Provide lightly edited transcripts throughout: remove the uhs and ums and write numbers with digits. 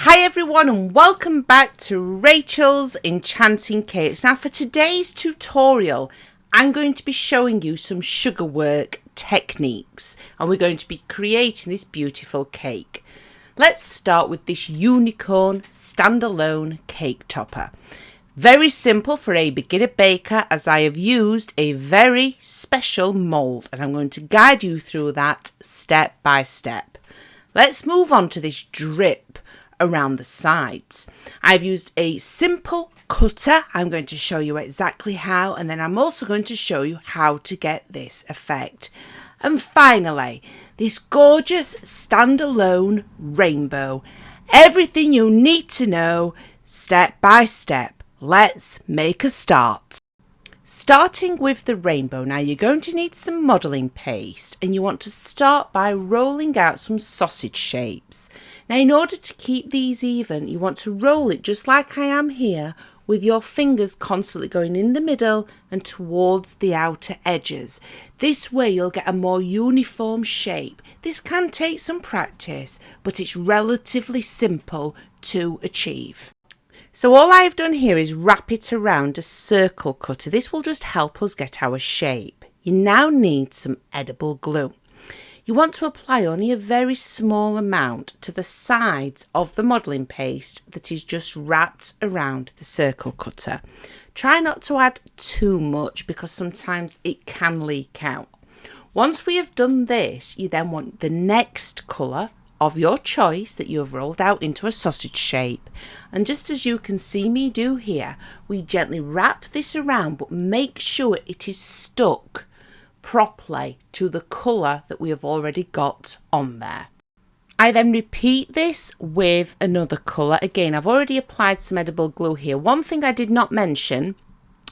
Hi everyone and welcome back to Rachel's Enchanting Cakes. Now for today's tutorial I'm going to be showing you some sugar work techniques and we're going to be creating this beautiful cake. Let's start with this unicorn standalone cake topper. Very simple for a beginner baker, as I have used a very special mould and I'm going to guide you through that step by step. Let's move on to this drip around the sides. I've used a simple cutter. I'm going to show you exactly how, and then I'm also going to show you how to get this effect. And finally, this gorgeous standalone rainbow. Everything you need to know step by step. Let's make a start. Starting with the rainbow, now you're going to need some modelling paste and you want to start by rolling out some sausage shapes. Now in order to keep these even, you want to roll it just like I am here, with your fingers constantly going in the middle and towards the outer edges. This way you'll get a more uniform shape. This can take some practice, but it's relatively simple to achieve. So all I've done here is wrap it around a circle cutter. This will just help us get our shape. You now need some edible glue. You want to apply only a very small amount to the sides of the modelling paste that is just wrapped around the circle cutter. Try not to add too much because sometimes it can leak out. Once we have done this, you then want the next colour of your choice that you have rolled out into a sausage shape, and just as you can see me do here, we gently wrap this around but make sure it is stuck properly to the colour that we have already got on there. I then repeat this with another colour. Again, I've already applied some edible glue here. One thing I did not mention,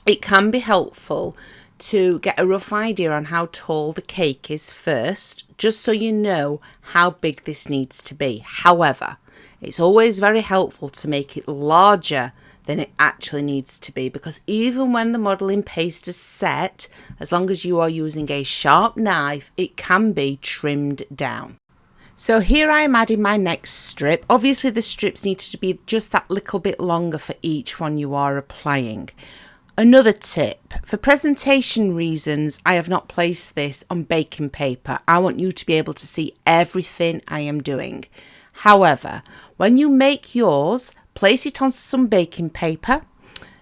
it can be helpful to get a rough idea on how tall the cake is first, just so you know how big this needs to be. However, it's always very helpful to make it larger than it actually needs to be, because even when the modelling paste is set, as long as you are using a sharp knife, it can be trimmed down. So here I am adding my next strip. Obviously the strips need to be just that little bit longer for each one you are applying. Another tip, for presentation reasons, I have not placed this on baking paper. I want you to be able to see everything I am doing. However, when you make yours, place it on some baking paper.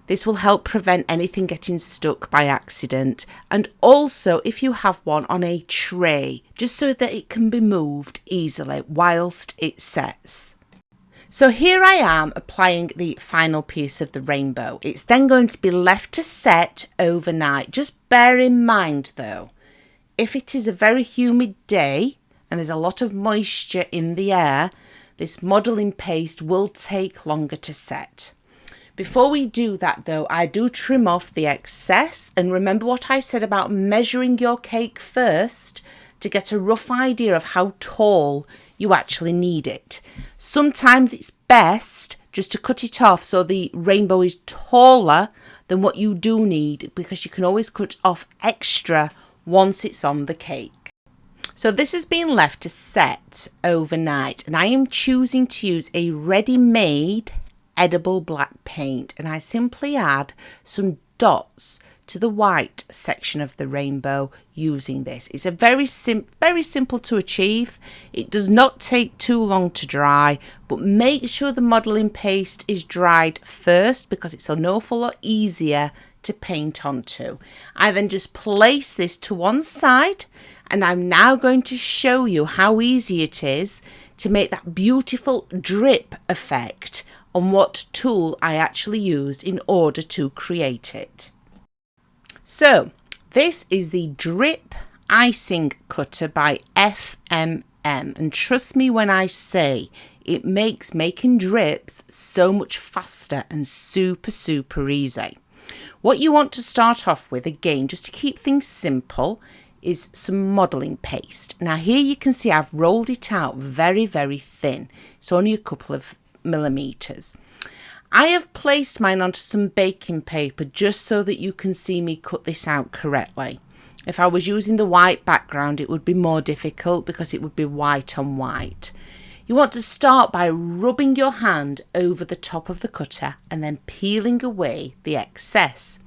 This will help prevent anything getting stuck by accident. And also, if you have one, on a tray, just so that it can be moved easily whilst it sets. So here I am applying the final piece of the rainbow. It's then going to be left to set overnight. Just bear in mind though, if it is a very humid day and there's a lot of moisture in the air, this modelling paste will take longer to set. Before we do that though, I do trim off the excess, and remember what I said about measuring your cake first to get a rough idea of how tall you actually need it. Sometimes it's best just to cut it off so the rainbow is taller than what you do need, because you can always cut off extra once it's on the cake. So this has been left to set overnight, and I am choosing to use a ready-made edible black paint, and I simply add some dots to the white section of the rainbow using this. It's a very simple to achieve. It does not take too long to dry, but make sure the modelling paste is dried first, because it's an awful lot easier to paint onto. I then just place this to one side, and I'm now going to show you how easy it is to make that beautiful drip effect on what tool I actually used in order to create it. So this is the Drip Icing Cutter by FMM, and trust me when I say it makes making drips so much faster and super easy. What you want to start off with, again, just to keep things simple, is some modelling paste. Now here you can see I've rolled it out very thin. It's only a couple of millimeters. I have placed mine onto some baking paper just so that you can see me cut this out correctly. If I was using the white background, it would be more difficult because it would be white on white. You want to start by rubbing your hand over the top of the cutter and then peeling away the excess.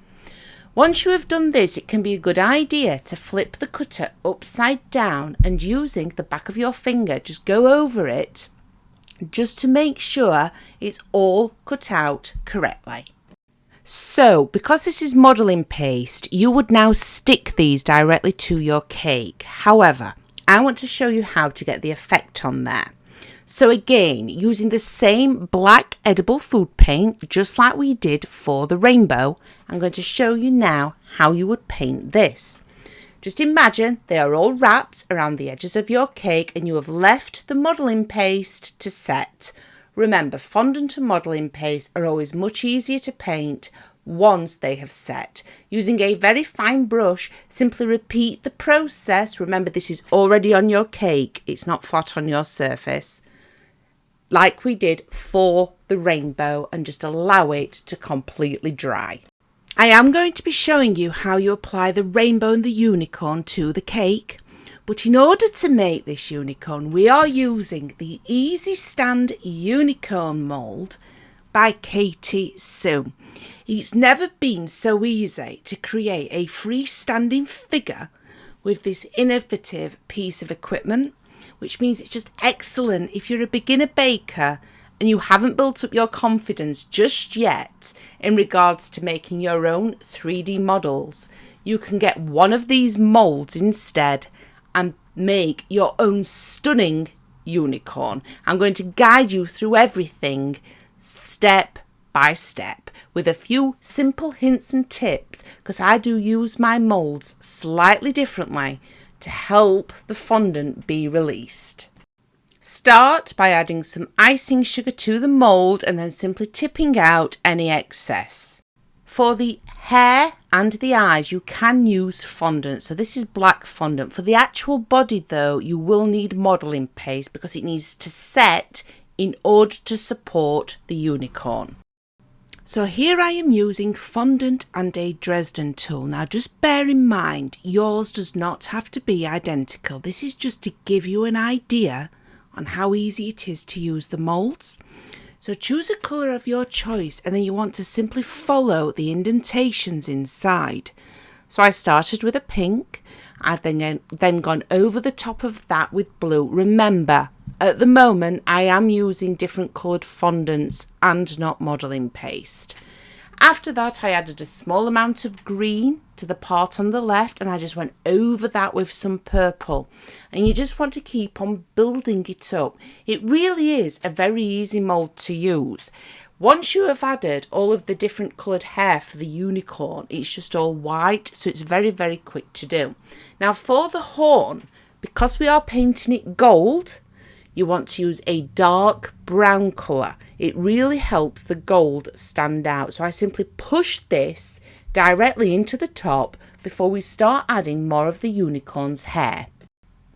Once you have done this, it can be a good idea to flip the cutter upside down and using the back of your finger, just go over it just to make sure it's all cut out correctly. So, because this is modelling paste, you would now stick these directly to your cake. However, I want to show you how to get the effect on there. So again, using the same black edible food paint, just like we did for the rainbow, I'm going to show you now how you would paint this. Just imagine they are all wrapped around the edges of your cake and you have left the modelling paste to set. Remember, fondant and modelling paste are always much easier to paint once they have set. Using a very fine brush, simply repeat the process. Remember, this is already on your cake, it's not flat on your surface, like we did for the rainbow, and just allow it to completely dry. I am going to be showing you how you apply the rainbow and the unicorn to the cake. But in order to make this unicorn, we are using the Easy Stand Unicorn Mould by Katie Sue. It's never been so easy to create a freestanding figure with this innovative piece of equipment, which means it's just excellent if you're a beginner baker and you haven't built up your confidence just yet in regards to making your own 3D models. You can get one of these molds instead and make your own stunning unicorn. I'm going to guide you through everything step by step with a few simple hints and tips, because I do use my molds slightly differently to help the fondant be released. Start by adding some icing sugar to the mould and then simply tipping out any excess. For the hair and the eyes, you can use fondant. So this is black fondant. For the actual body though, you will need modelling paste because it needs to set in order to support the unicorn. So here I am using fondant and a Dresden tool. Now just bear in mind, yours does not have to be identical. This is just to give you an idea on how easy it is to use the moulds. So choose a colour of your choice and then you want to simply follow the indentations inside. So I started with a pink. I've then gone over the top of that with blue. Remember, at the moment I am using different coloured fondants and not modelling paste. After that I added a small amount of green to the part on the left and I just went over that with some purple, and you just want to keep on building it up. It really is a very easy mould to use. Once you have added all of the different coloured hair for the unicorn, it's just all white, so it's very, very quick to do. Now for the horn, because we are painting it gold, you want to use a dark brown colour. It really helps the gold stand out. So I simply push this directly into the top before we start adding more of the unicorn's hair.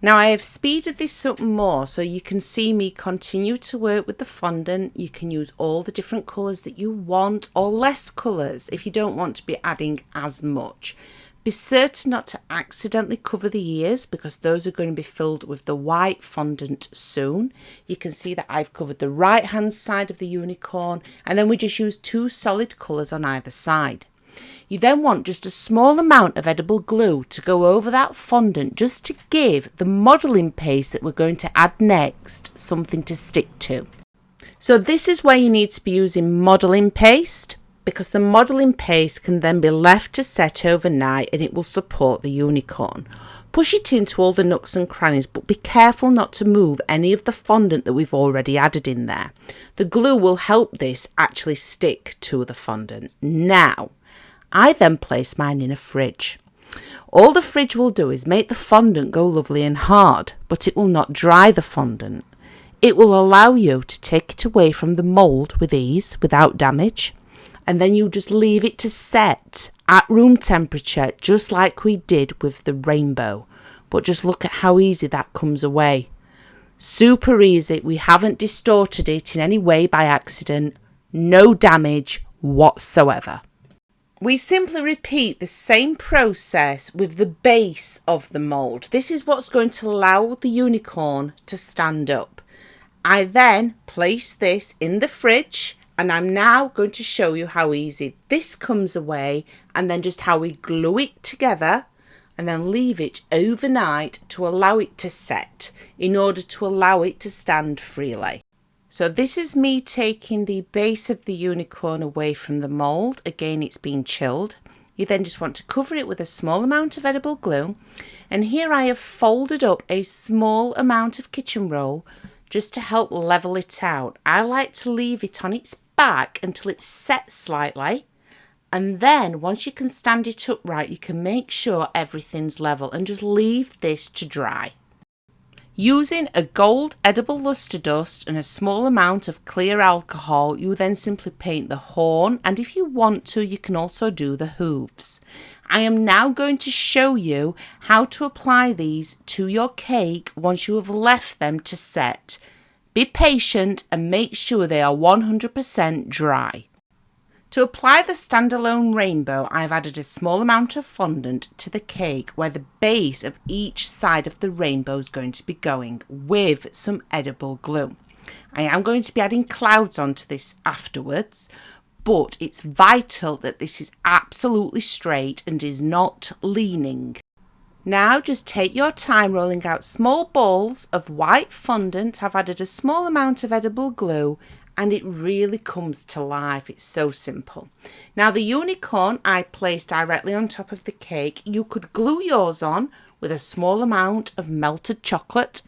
Now I have speeded this up more so you can see me continue to work with the fondant. You can use all the different colours that you want, or less colours if you don't want to be adding as much. Be certain not to accidentally cover the ears because those are going to be filled with the white fondant soon. You can see that I've covered the right hand side of the unicorn, and then we just use two solid colours on either side. You then want just a small amount of edible glue to go over that fondant, just to give the modelling paste that we're going to add next something to stick to. So this is where you need to be using modelling paste, because the modelling paste can then be left to set overnight and it will support the unicorn. Push it into all the nooks and crannies, but be careful not to move any of the fondant that we've already added in there. The glue will help this actually stick to the fondant. Now, I then place mine in a fridge. All the fridge will do is make the fondant go lovely and hard, but it will not dry the fondant. It will allow you to take it away from the mould with ease without damage. And then you just leave it to set at room temperature, just like we did with the rainbow. But just look at how easy that comes away. Super easy. We haven't distorted it in any way by accident. No damage whatsoever. We simply repeat the same process with the base of the mould. This is what's going to allow the unicorn to stand up. I then place this in the fridge, and I'm now going to show you how easy this comes away, and then just how we glue it together and then leave it overnight to allow it to set in order to allow it to stand freely. So this is me taking the base of the unicorn away from the mould. Again, it's been chilled. You then just want to cover it with a small amount of edible glue. And here I have folded up a small amount of kitchen roll just to help level it out. I like to leave it on its back until it's set slightly. And then once you can stand it upright, you can make sure everything's level and just leave this to dry. Using a gold edible luster dust and a small amount of clear alcohol, you then simply paint the horn, and if you want to, you can also do the hooves. I am now going to show you how to apply these to your cake once you have left them to set. Be patient and make sure they are 100% dry. To apply the standalone rainbow, I've added a small amount of fondant to the cake where the base of each side of the rainbow is going to be going, with some edible glue. I am going to be adding clouds onto this afterwards, but it's vital that this is absolutely straight and is not leaning. Now just take your time rolling out small balls of white fondant. I've added a small amount of edible glue, and it really comes to life. It's so simple. Now the unicorn I placed directly on top of the cake. You could glue yours on with a small amount of melted chocolate,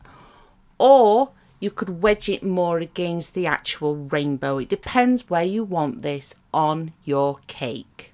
or you could wedge it more against the actual rainbow. It depends where you want this on your cake.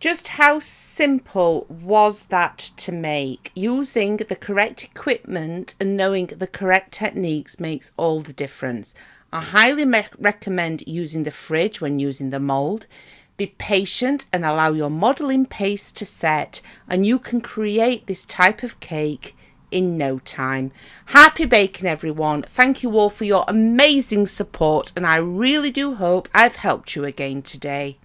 Just how simple was that to make? Using the correct equipment and knowing the correct techniques makes all the difference. I highly recommend using the fridge when using the mould. Be patient and allow your modelling pace to set, and you can create this type of cake in no time. Happy baking, everyone. Thank you all for your amazing support, and I really do hope I've helped you again today.